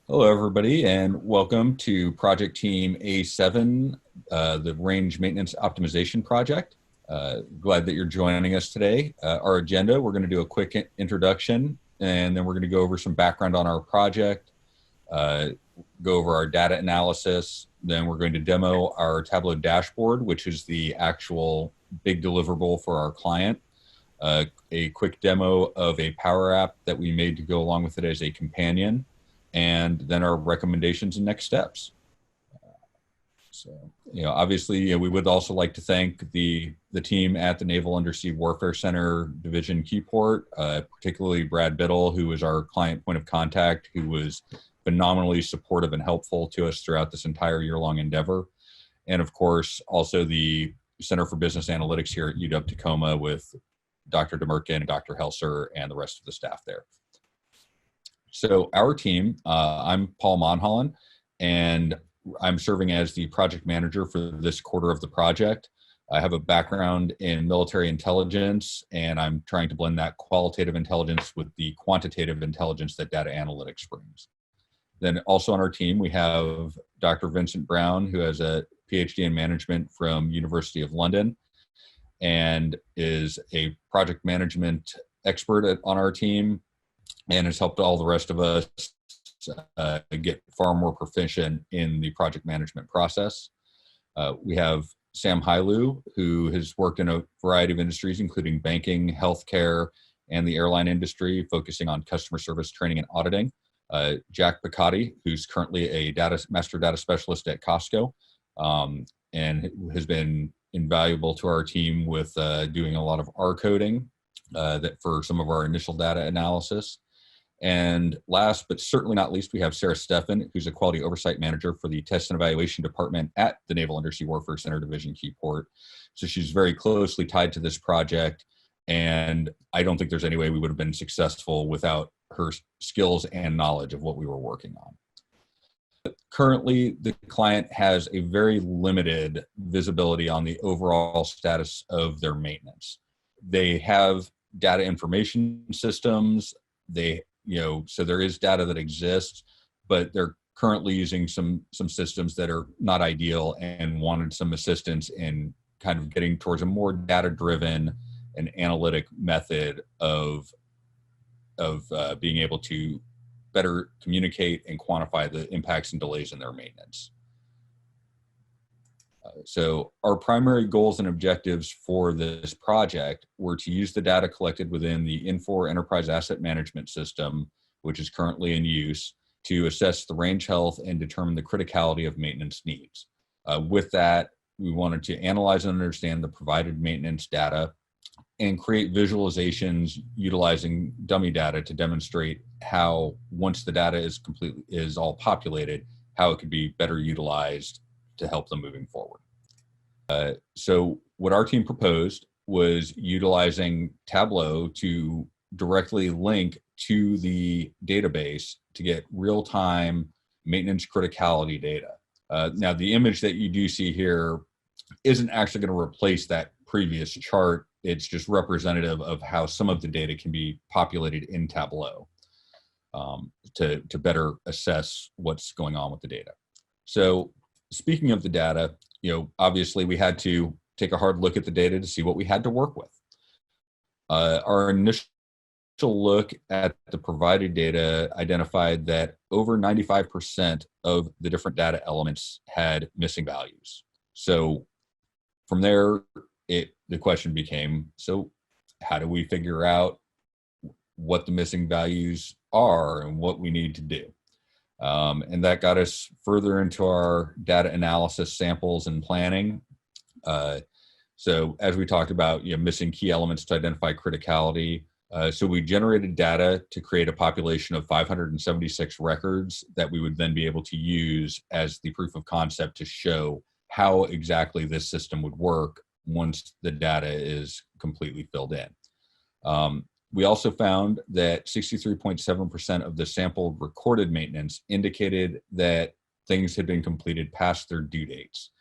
Hello, everybody, and welcome to Project Team A7, the Range Maintenance Optimization Project. Glad that you're joining us today. Our agenda, we're going to do a quick introduction, and then we're going to go over some background on our project, uh, go over our data analysis, then we're going to demo our Tableau dashboard, which is the actual big deliverable for our client. A quick demo of a Power App that we made to go along with it as a companion, and then our recommendations and next steps. So, obviously, we would also like to thank the team at the Naval Undersea Warfare Center Division Keyport, particularly Brad Biddle, who was our client point of contact, who was phenomenally supportive and helpful to us throughout this entire year-long endeavor. And of course, also the Center for Business Analytics here at UW-Tacoma with Dr. Demerkin and Dr. Helser and the rest of the staff there. So our team, I'm Paul Monholland, and I'm serving as the project manager for this quarter of the project. I have a background in military intelligence, and I'm trying to blend that qualitative intelligence with the quantitative intelligence that data analytics brings. Then also on our team, we have Dr. Vincent Brown, who has a PhD in management from University of London and is a project management expert on our team, and has helped all the rest of us get far more proficient in the project management process. We have Sam Hailu, who has worked in a variety of industries, including banking, healthcare, and the airline industry, focusing on customer service training and auditing. Jack Picotti, who's currently a master data specialist at Costco, and has been invaluable to our team with doing a lot of R coding that for some of our initial data analysis. And last but certainly not least, we have Sarah Steffen, who's a quality oversight manager for the test and evaluation department at the Naval Undersea Warfare Center Division Keyport. So she's very closely tied to this project, and I don't think there's any way we would have been successful without her skills and knowledge of what we were working on. But currently, the client has a very limited visibility on the overall status of their maintenance. They have data information systems. So there is data that exists, but they're currently using some systems that are not ideal and wanted some assistance in kind of getting towards a more data-driven and analytic method of being able to better communicate and quantify the impacts and delays in their maintenance. So our primary goals and objectives for this project were to use the data collected within the Infor Enterprise Asset Management System, which is currently in use, to assess the range health and determine the criticality of maintenance needs. With that, we wanted to analyze and understand the provided maintenance data and create visualizations utilizing dummy data to demonstrate how, once the data is all populated, how it could be better utilized to help them moving forward. So what our team proposed was utilizing Tableau to directly link to the database to get real-time maintenance criticality data. Now, the image that you do see here isn't actually going to replace that previous chart. It's just representative of how some of the data can be populated in Tableau to better assess what's going on with the data. So speaking of the data, obviously we had to take a hard look at the data to see what we had to work with. Our initial look at the provided data identified that over 95% of the different data elements had missing values. So from there, the question became, so how do we figure out what the missing values are and what we need to do? And that got us further into our data analysis, samples, and planning. So as we talked about, missing key elements to identify criticality. So we generated data to create a population of 576 records that we would then be able to use as the proof of concept to show how exactly this system would work once the data is completely filled in. We also found that 63.7% of the sampled recorded maintenance indicated that things had been completed past their due dates.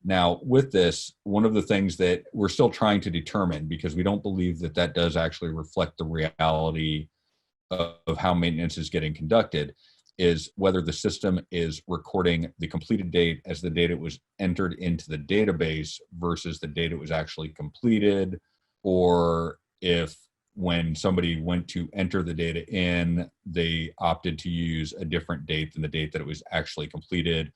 Now, with this, one of the things that we're still trying to determine, because we don't believe that that does actually reflect the reality of how maintenance is getting conducted, is whether the system is recording the completed date as the date it was entered into the database versus the date it was actually completed, or if when somebody went to enter the data in, they opted to use a different date than the date that it was actually completed.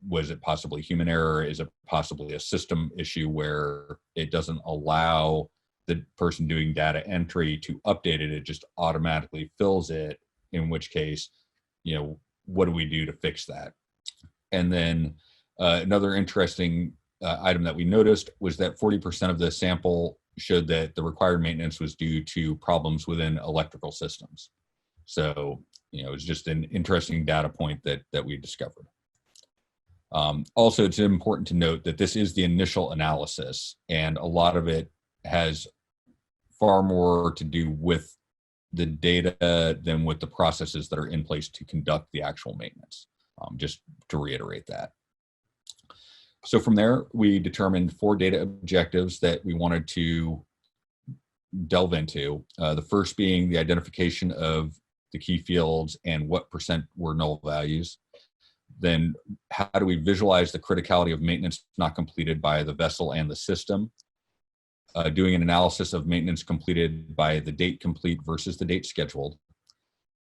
Was it possibly human error? Is it possibly a system issue where it doesn't allow the person doing data entry to update it? It just automatically fills it, in which case, what do we do to fix that? And then another interesting item that we noticed was that 40% of the sample showed that the required maintenance was due to problems within electrical systems. So, it was just an interesting data point that we discovered. Also, it's important to note that this is the initial analysis, and a lot of it has far more to do with the data than with the processes that are in place to conduct the actual maintenance, just to reiterate that. So from there, we determined 4 data objectives that we wanted to delve into. The first being the identification of the key fields and what % were null values. Then how do we visualize the criticality of maintenance not completed by the vessel and the system? Doing an analysis of maintenance completed by the date complete versus the date scheduled.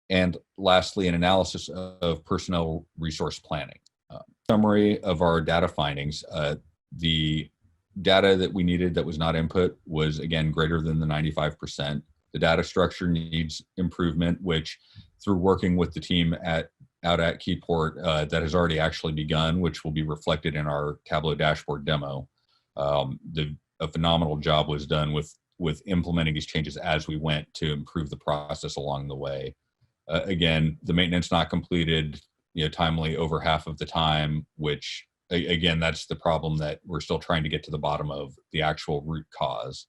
And lastly, an analysis of personnel resource planning. Summary of our data findings. The data that we needed that was not input was, again, greater than the 95%. The data structure needs improvement, which through working with the team out at Keyport, that has already actually begun, which will be reflected in our Tableau dashboard demo. A phenomenal job was done with implementing these changes as we went to improve the process along the way. Again, the maintenance not completed, timely over half of the time, which again, that's the problem that we're still trying to get to the bottom of, the actual root cause.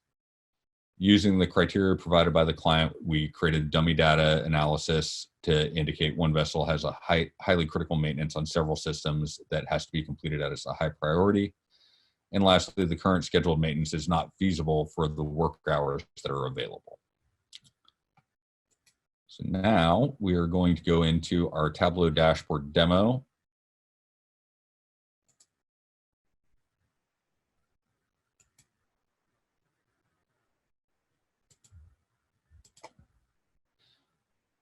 Using the criteria provided by the client, we created dummy data analysis to indicate one vessel has a highly critical maintenance on several systems that has to be completed as a high priority. And lastly, the current scheduled maintenance is not feasible for the work hours that are available. So now we are going to go into our Tableau dashboard demo.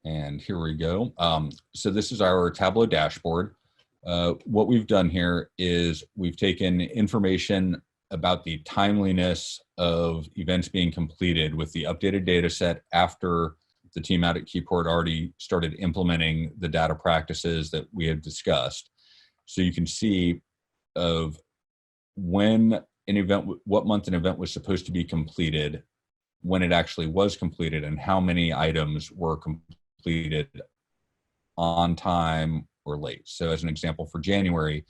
And here we go. So this is our Tableau dashboard. What we've done here is we've taken information about the timeliness of events being completed with the updated data set after the team out at Keyport already started implementing the data practices that we had discussed. So you can see of when an event, what month an event was supposed to be completed, when it actually was completed, and how many items were completed on time or late. So as an example, for January,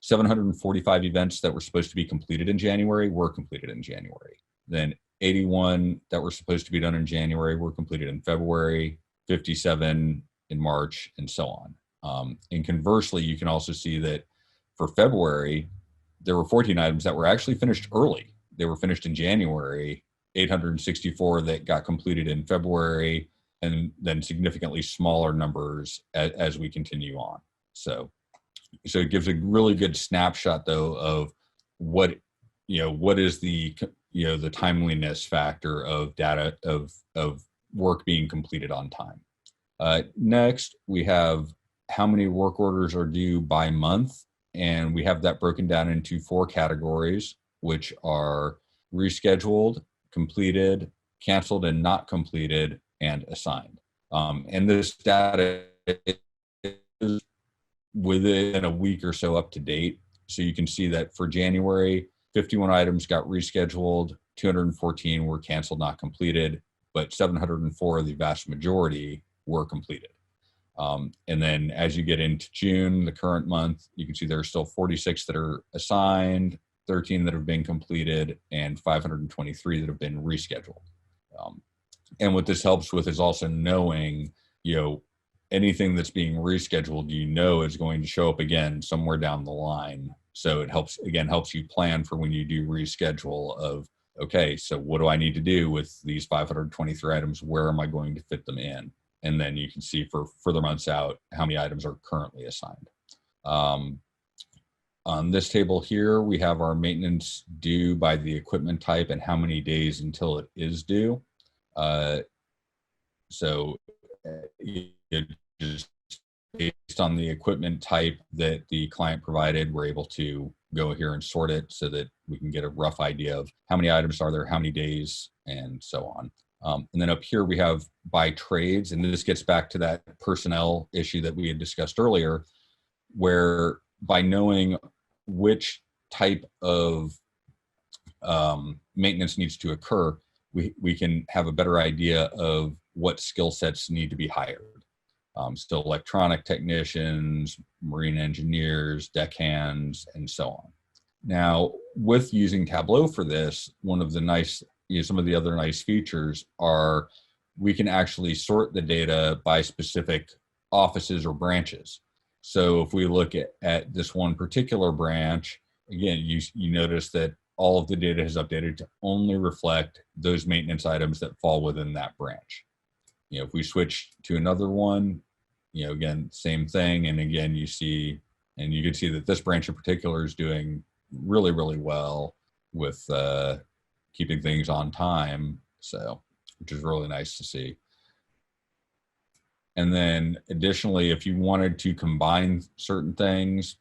745 events that were supposed to be completed in January were completed in January. Then 81 that were supposed to be done in January were completed in February, 57 in March, and so on. And conversely, you can also see that for February, there were 14 items that were actually finished early. They were finished in January, 864 that got completed in February, and then significantly smaller numbers as we continue on. So it gives a really good snapshot, though, of what is the timeliness factor of data of work being completed on time. Next, we have how many work orders are due by month, and we have that broken down into 4 categories, which are rescheduled, completed, canceled and not completed, and assigned. And this data is within a week or so up to date. So you can see that for January, 51 items got rescheduled, 214 were canceled, not completed, but 704, the vast majority, were completed. And then as you get into June, the current month, you can see there are still 46 that are assigned, 13 that have been completed, and 523 that have been rescheduled. And what this helps with is also knowing, anything that's being rescheduled, is going to show up again somewhere down the line. So it helps you plan for when you do reschedule of, okay, so what do I need to do with these 523 items? Where am I going to fit them in? and then you can see for further months out how many items are currently assigned. On this table here, we have our maintenance due by the equipment type and how many days until it is due. So just based on the equipment type that the client provided, we're able to go here and sort it so that we can get a rough idea of how many items are there, how many days, and so on. And then up here we have by trades, and this gets back to that personnel issue that we had discussed earlier, where by knowing which type of maintenance needs to occur, we can have a better idea of what skill sets need to be hired. So electronic technicians, marine engineers, deckhands, and so on. Now, with using Tableau for this, one of the nice, some of the other nice features are we can actually sort the data by specific offices or branches. So if we look at this one particular branch, again, you notice that all of the data is updated to only reflect those maintenance items that fall within that branch. If we switch to another one, again, same thing. And again, you see, and you can see that this branch in particular is doing really, really well with keeping things on time. So, which is really nice to see. And then additionally, if you wanted to combine certain things,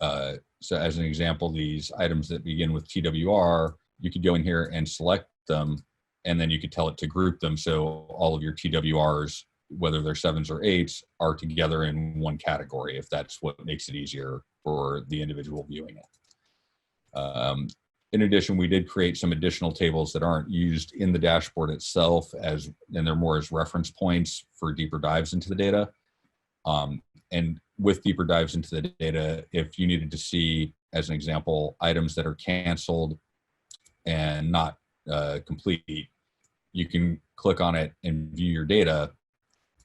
so as an example, these items that begin with TWR, you could go in here and select them, and then you could tell it to group them. So all of your TWRs, whether they're 7s or 8s, are together in one category, if that's what makes it easier for the individual viewing it. In addition, we did create some additional tables that aren't used in the dashboard itself, and they're more as reference points for deeper dives into the data. And with deeper dives into the data, if you needed to see, as an example, items that are canceled and not complete, you can click on it and view your data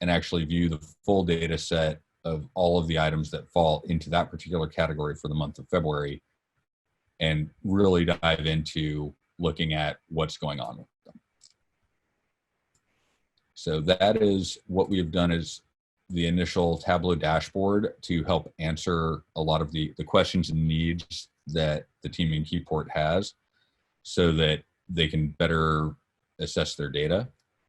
and actually view the full data set of all of the items that fall into that particular category for the month of February, and really dive into looking at what's going on with them. So that is what we have done is the initial Tableau dashboard to help answer a lot of the questions and needs that the team in Keyport has so that they can better assess their data.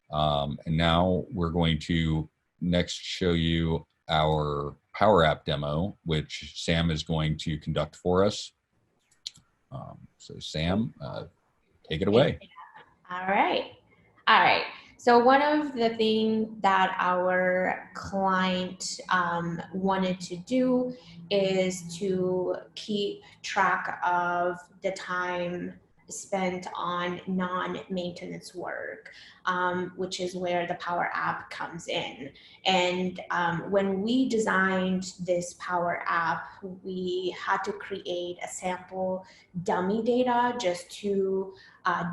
And now we're going to next show you our Power App demo, which Sam is going to conduct for us. So Sam, take it away. All right. So one of the things that our client wanted to do is to keep track of the time spent on non-maintenance work, which is where the Power App comes in. And when we designed this Power App, we had to create a sample dummy data just to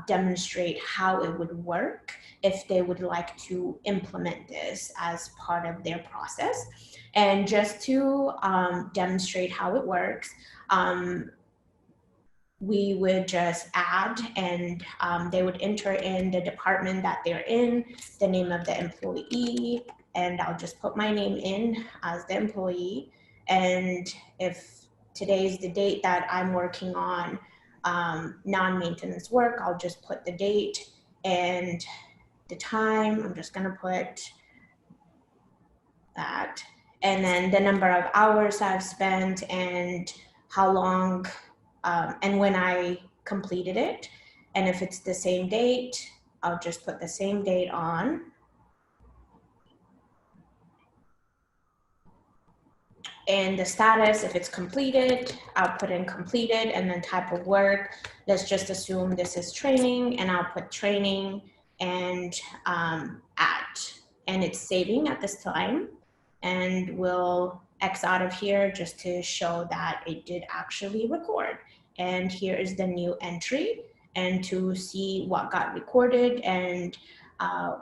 demonstrate how it would work if they would like to implement this as part of their process. And just to demonstrate how it works, we would just add, and they would enter in the department that they're in, the name of the employee, and I'll just put my name in as the employee. And if today's the date that I'm working on non-maintenance work, I'll just put the date and the time. I'm just gonna put that. And then the number of hours I've spent and how long and when I completed it. And if it's the same date, I'll just put the same date on. And the status, if it's completed, I'll put in completed, and then type of work. Let's just assume this is training, and I'll put training and at. And it's saving at this time. And we'll X out of here just to show that it did actually record. And here is the new entry, and to see what got recorded and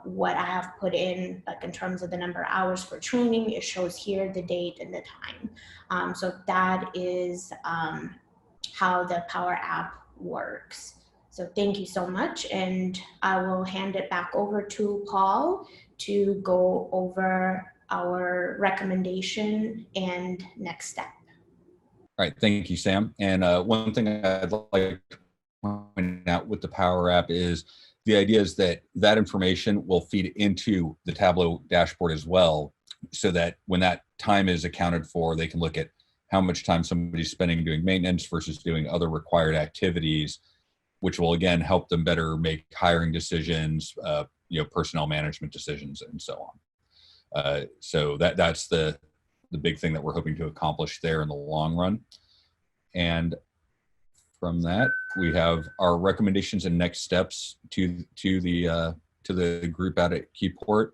what I have put in, like in terms of the number of hours for training, it shows here the date and the time. So that is how the Power App works. So thank you so much, and I will hand it back over to Paul to go over our recommendation and next step. All right, thank you, Sam. And one thing I'd like to point out with the Power App is the idea is that that information will feed into the Tableau dashboard as well, so that when that time is accounted for, they can look at how much time somebody's spending doing maintenance versus doing other required activities, which will again help them better make hiring decisions, personnel management decisions, and so on. So that's the big thing that we're hoping to accomplish there in the long run. And from that, we have our recommendations and next steps to the group out at Keyport.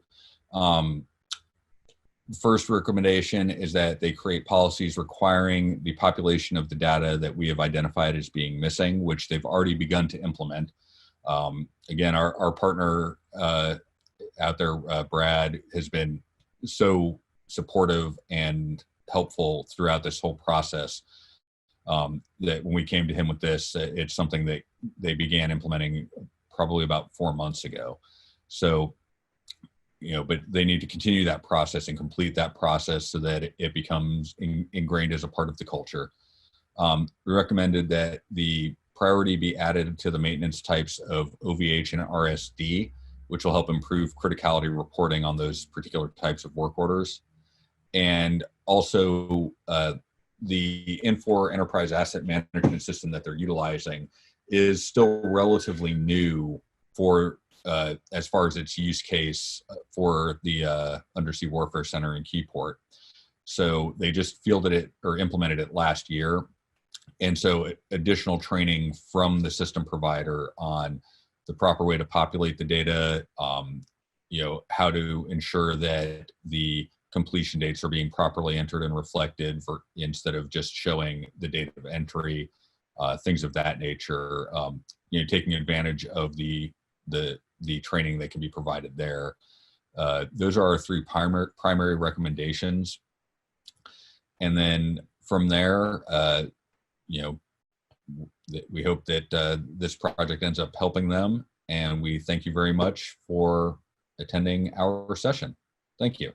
The first recommendation is that they create policies requiring the population of the data that we have identified as being missing, which they've already begun to implement. Again, our partner out there, Brad, has been so supportive and helpful throughout this whole process, that when we came to him with this, it's something that they began implementing probably about 4 months ago. So, but they need to continue that process and complete that process so that it becomes ingrained as a part of the culture. We recommended that the priority be added to the maintenance types of OVH and RSD, which will help improve criticality reporting on those particular types of work orders. And also the Infor Enterprise Asset Management System that they're utilizing is still relatively new for as far as its use case for the Undersea Warfare Center in Keyport. So they just fielded it or implemented it last year. And so additional training from the system provider on the proper way to populate the data, how to ensure that the completion dates are being properly entered and reflected instead of just showing the date of entry, things of that nature, taking advantage of the training that can be provided there. Those are our three primary recommendations. And then from there, we hope that this project ends up helping them. And we thank you very much for attending our session. Thank you.